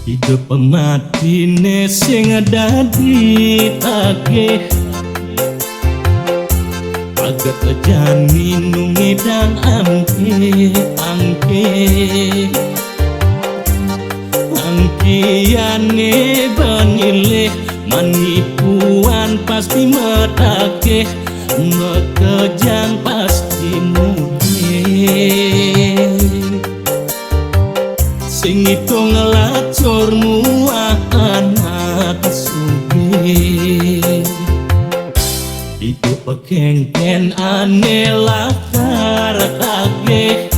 Hidup pematine sing dadi takeh Agat jani nungidang angke Angkiane banile manipuan pasti metake Mekejang pasti mungkin Sing itu ngelacur anak sugih Itu pekengken aneh lakar kage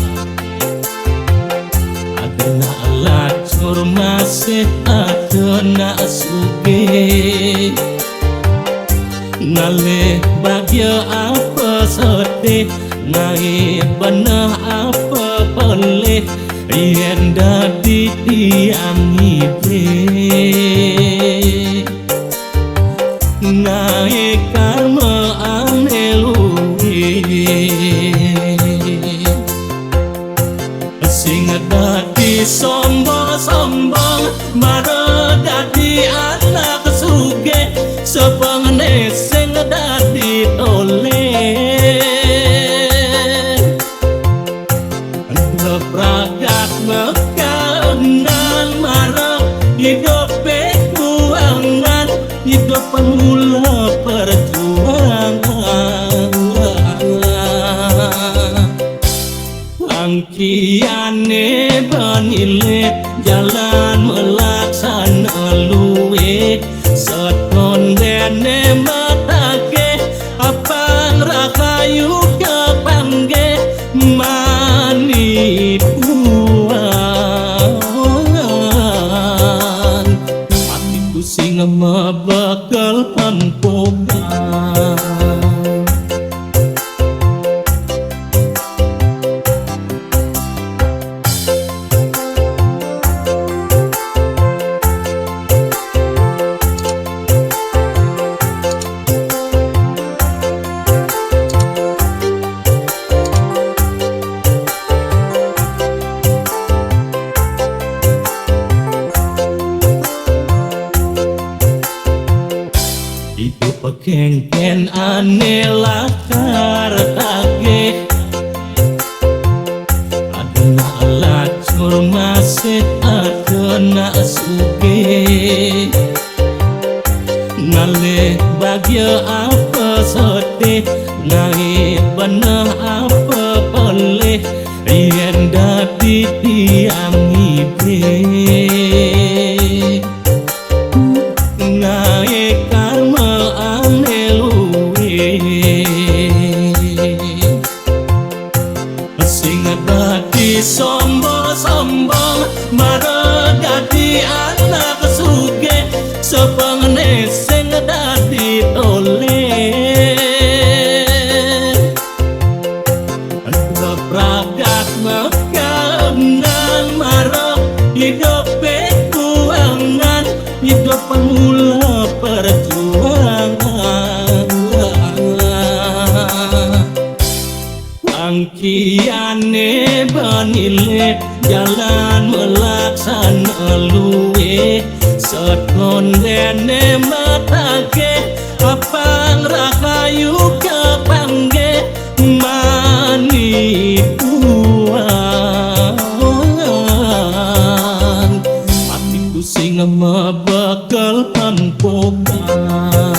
Adena lacur masih adena sugih Nale bagya apa sedih Nai benah apa pelih Yen dadi tiang hidup Nai karma ane luwi Sing dadi sombong-sombong Mara dadi anak sugih Sepengene sing dadi toleh Pragat mekanan marah hidup perjuangan hidup pemula perjuangan Angkiane banile jalan melaksana luwe seton dene matake apang rakayu kepangge manipuan hatiku sing bakal pampokan Itu pekengken aneh lakar kage Adena lacur masih adena sugih Nale bagya apa sedih Nai benah apa pelih Yen dadi tiang hidup Nai karma ane luwi Sing dadi sombong-sombong Mara dadi anak sugih Sepengene sing dadi toleh Pragat mekanan Mara hidup perjuangan hidup pemula perjuangan Angkiane banile jalan melaksana luwe seton dene matake apang rakayu kepangge manipuan hatiku sing bakal pampokan